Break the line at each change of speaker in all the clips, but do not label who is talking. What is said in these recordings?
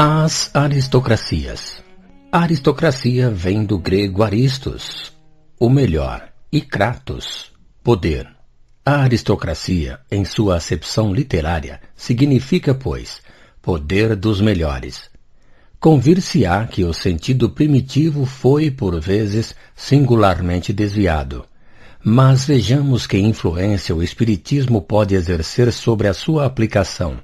As aristocracias. A aristocracia vem do grego aristos, o melhor, e kratos, poder. A aristocracia, em sua acepção literária, significa, pois, poder dos melhores. Convir-se-á que o sentido primitivo foi, por vezes, singularmente desviado. Mas vejamos que influência o espiritismo pode exercer sobre a sua aplicação.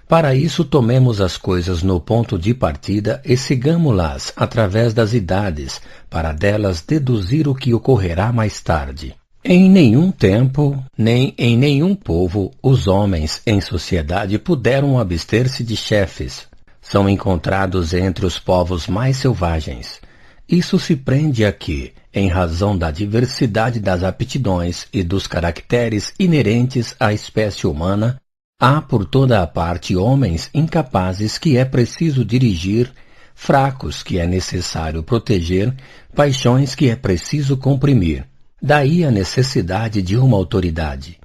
Para isso, tomemos as coisas no ponto de partida e sigamo-las através das idades, para delas deduzir o que ocorrerá mais tarde. Em nenhum tempo, nem em nenhum povo, os homens em sociedade puderam abster-se de chefes. São encontrados entre os povos mais selvagens. Isso se prende a que, em razão da diversidade das aptidões e dos caracteres inerentes à espécie humana, há por toda a parte homens incapazes que é preciso dirigir, fracos que é necessário proteger, paixões que é preciso comprimir. Daí a necessidade de uma autoridade.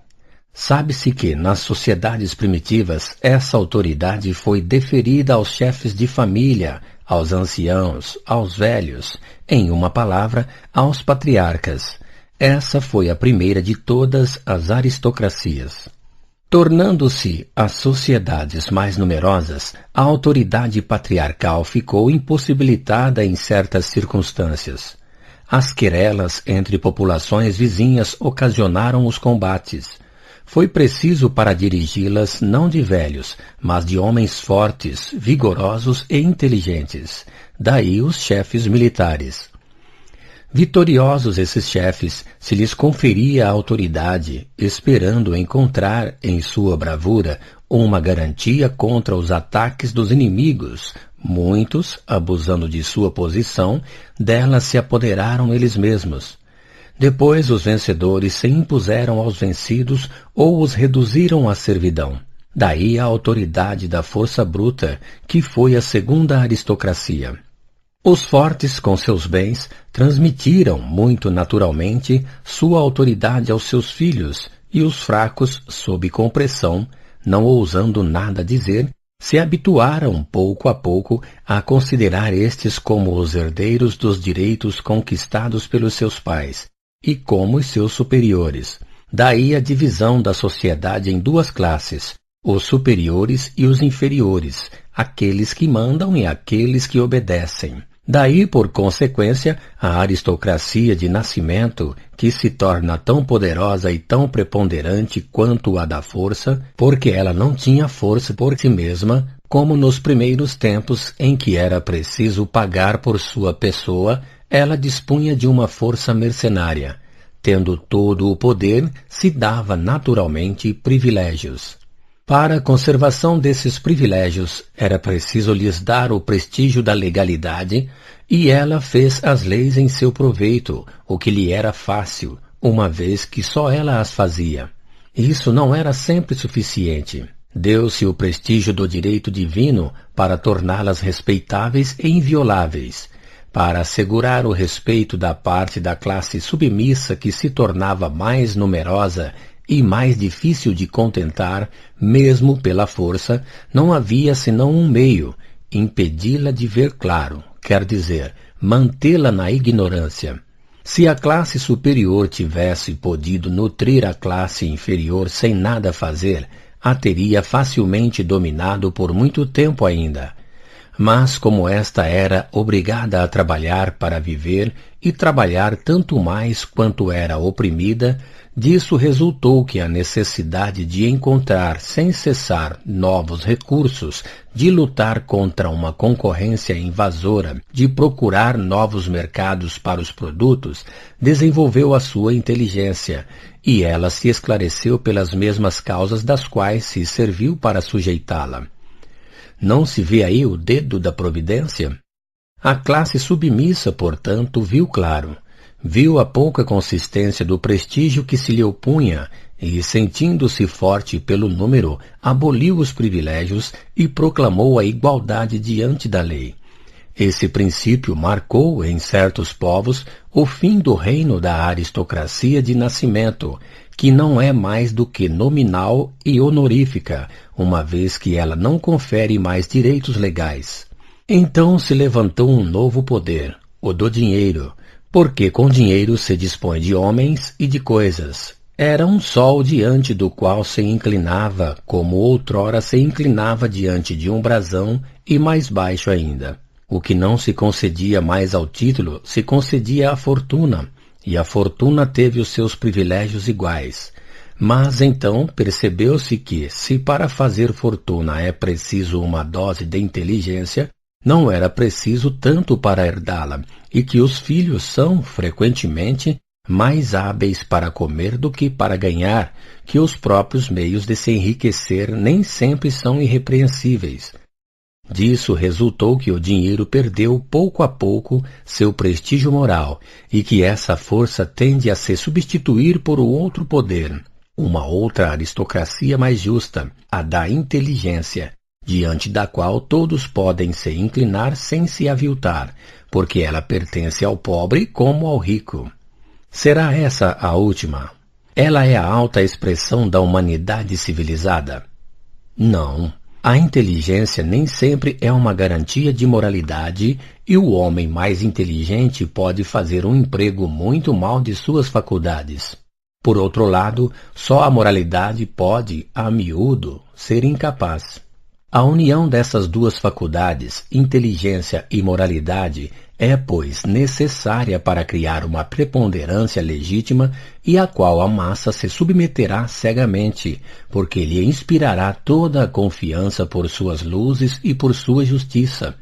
Sabe-se que, nas sociedades primitivas, essa autoridade foi deferida aos chefes de família, aos anciãos, aos velhos, em uma palavra, aos patriarcas. Essa foi a primeira de todas as aristocracias. Tornando-se as sociedades mais numerosas, a autoridade patriarcal ficou impossibilitada em certas circunstâncias. As querelas entre populações vizinhas ocasionaram os combates. Foi preciso para dirigi-las não de velhos, mas de homens fortes, vigorosos e inteligentes. Daí os chefes militares. Vitoriosos esses chefes, se lhes conferia a autoridade, esperando encontrar em sua bravura uma garantia contra os ataques dos inimigos. Muitos, abusando de sua posição, dela se apoderaram eles mesmos. Depois os vencedores se impuseram aos vencidos ou os reduziram à servidão. Daí a autoridade da força bruta, que foi a segunda aristocracia. Os fortes, com seus bens, transmitiram, muito naturalmente, sua autoridade aos seus filhos, e os fracos, sob compressão, não ousando nada dizer, se habituaram pouco a pouco a considerar estes como os herdeiros dos direitos conquistados pelos seus pais, e como os seus superiores. Daí a divisão da sociedade em duas classes, os superiores e os inferiores, aqueles que mandam e aqueles que obedecem. Daí, por consequência, a aristocracia de nascimento, que se torna tão poderosa e tão preponderante quanto a da força, porque ela não tinha força por si mesma, como nos primeiros tempos em que era preciso pagar por sua pessoa, ela dispunha de uma força mercenária. Tendo todo o poder, se dava naturalmente privilégios. Para a conservação desses privilégios, era preciso lhes dar o prestígio da legalidade, e ela fez as leis em seu proveito, o que lhe era fácil, uma vez que só ela as fazia. Isso não era sempre suficiente. Deu-se o prestígio do direito divino para torná-las respeitáveis e invioláveis. Para assegurar o respeito da parte da classe submissa que se tornava mais numerosa e mais difícil de contentar, mesmo pela força, não havia senão um meio: impedi-la de ver claro, quer dizer, mantê-la na ignorância. Se a classe superior tivesse podido nutrir a classe inferior sem nada fazer, a teria facilmente dominado por muito tempo ainda. Mas como esta era obrigada a trabalhar para viver, e trabalhar tanto mais quanto era oprimida, disso resultou que a necessidade de encontrar sem cessar novos recursos, de lutar contra uma concorrência invasora, de procurar novos mercados para os produtos, desenvolveu a sua inteligência, e ela se esclareceu pelas mesmas causas das quais se serviu para sujeitá-la. Não se vê aí o dedo da providência? A classe submissa, portanto, viu claro. Viu a pouca consistência do prestígio que se lhe opunha e, sentindo-se forte pelo número, aboliu os privilégios e proclamou a igualdade diante da lei. Esse princípio marcou, em certos povos, o fim do reino da aristocracia de nascimento, que não é mais do que nominal e honorífica, uma vez que ela não confere mais direitos legais. Então se levantou um novo poder, o do dinheiro, porque com dinheiro se dispõe de homens e de coisas. Era um sol diante do qual se inclinava, como outrora se inclinava diante de um brasão, e mais baixo ainda. O que não se concedia mais ao título, se concedia à fortuna, e a fortuna teve os seus privilégios iguais. Mas então percebeu-se que, se para fazer fortuna é preciso uma dose de inteligência, não era preciso tanto para herdá-la, e que os filhos são, frequentemente, mais hábeis para comer do que para ganhar, que os próprios meios de se enriquecer nem sempre são irrepreensíveis. Disso resultou que o dinheiro perdeu pouco a pouco seu prestígio moral e que essa força tende a se substituir por outro poder, uma outra aristocracia mais justa, a da inteligência, diante da qual todos podem se inclinar sem se aviltar, porque ela pertence ao pobre como ao rico. Será essa a última? Ela é a alta expressão da humanidade civilizada? Não. A inteligência nem sempre é uma garantia de moralidade e o homem mais inteligente pode fazer um emprego muito mal de suas faculdades. Por outro lado, só a moralidade pode, a miúdo, ser incapaz. A união dessas duas faculdades, inteligência e moralidade, é, pois, necessária para criar uma preponderância legítima e a qual a massa se submeterá cegamente, porque lhe inspirará toda a confiança por suas luzes e por sua justiça.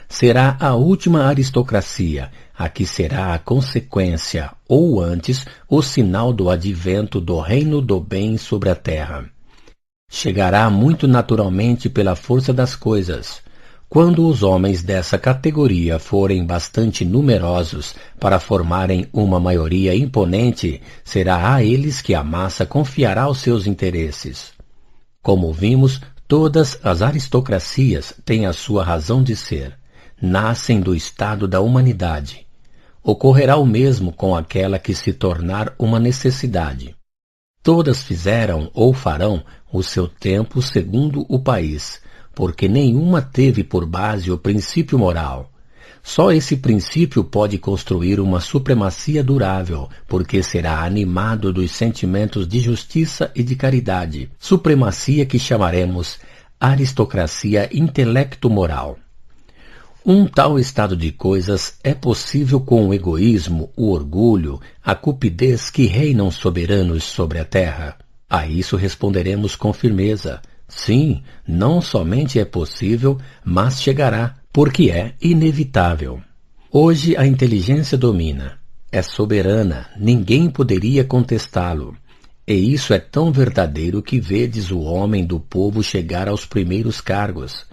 Será a última aristocracia, a que será a consequência, ou antes, o sinal do advento do reino do bem sobre a terra. Chegará muito naturalmente pela força das coisas. Quando os homens dessa categoria forem bastante numerosos para formarem uma maioria imponente, será a eles que a massa confiará os seus interesses. Como vimos, todas as aristocracias têm a sua razão de ser. Nascem do estado da humanidade. Ocorrerá o mesmo com aquela que se tornar uma necessidade. Todas fizeram ou farão o seu tempo segundo o país, porque nenhuma teve por base o princípio moral. Só esse princípio pode construir uma supremacia durável, porque será animado dos sentimentos de justiça e de caridade, supremacia que chamaremos aristocracia intelecto-moral. Um tal estado de coisas é possível com o egoísmo, o orgulho, a cupidez que reinam soberanos sobre a terra. A isso responderemos com firmeza. Sim, não somente é possível, mas chegará, porque é inevitável. Hoje a inteligência domina. É soberana, ninguém poderia contestá-lo. E isso é tão verdadeiro que vedes o homem do povo chegar aos primeiros cargos.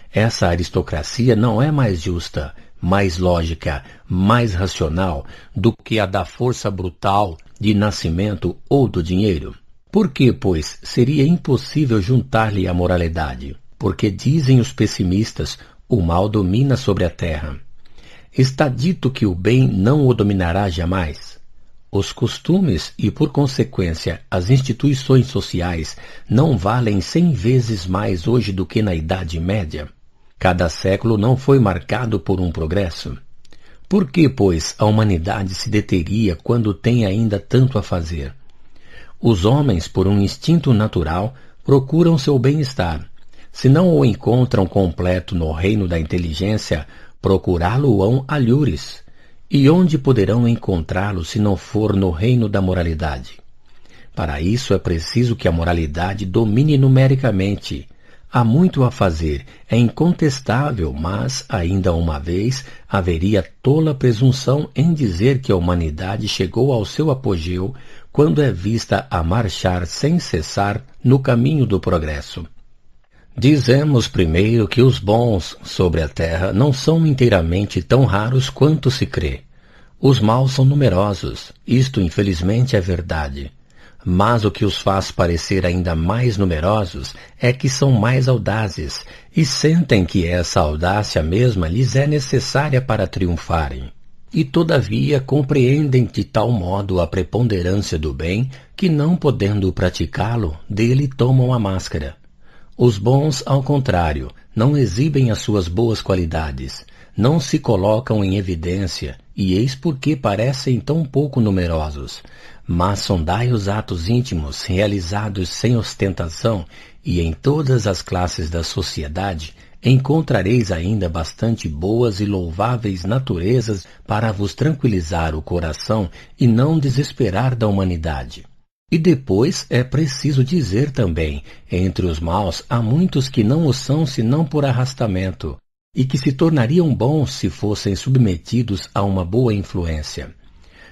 Essa aristocracia não é mais justa, mais lógica, mais racional do que a da força brutal de nascimento ou do dinheiro. Por que, pois, seria impossível juntar-lhe a moralidade? Porque dizem os pessimistas, o mal domina sobre a terra. Está dito que o bem não o dominará jamais. Os costumes e, por consequência, as instituições sociais não valem 100 vezes mais hoje do que na Idade Média. Cada século não foi marcado por um progresso. Por que, pois, a humanidade se deteria quando tem ainda tanto a fazer? Os homens, por um instinto natural, procuram seu bem-estar. Se não o encontram completo no reino da inteligência, procurá-lo-ão alhures. E onde poderão encontrá-lo se não for no reino da moralidade? Para isso é preciso que a moralidade domine numericamente. Há muito a fazer, é incontestável, mas, ainda uma vez, haveria tola presunção em dizer que a humanidade chegou ao seu apogeu quando é vista a marchar sem cessar no caminho do progresso. Dizemos primeiro que os bons sobre a terra não são inteiramente tão raros quanto se crê. Os maus são numerosos, isto infelizmente é verdade. Mas o que os faz parecer ainda mais numerosos é que são mais audazes e sentem que essa audácia mesma lhes é necessária para triunfarem. E todavia compreendem de tal modo a preponderância do bem que, não podendo praticá-lo, dele tomam a máscara. Os bons, ao contrário, não exibem as suas boas qualidades, não se colocam em evidência, e eis porque parecem tão pouco numerosos. Mas sondai os atos íntimos realizados sem ostentação, e em todas as classes da sociedade encontrareis ainda bastante boas e louváveis naturezas para vos tranquilizar o coração e não desesperar da humanidade. E depois é preciso dizer também, entre os maus há muitos que não o são senão por arrastamento, e que se tornariam bons se fossem submetidos a uma boa influência.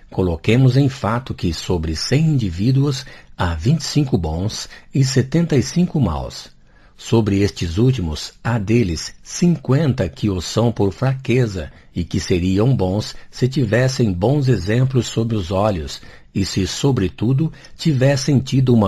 Coloquemos em fato que sobre 100 indivíduos há 25 bons e 75 maus. Sobre estes últimos, há deles 50 que o são por fraqueza e que seriam bons se tivessem bons exemplos sob os olhos e se, sobretudo, tivessem tido uma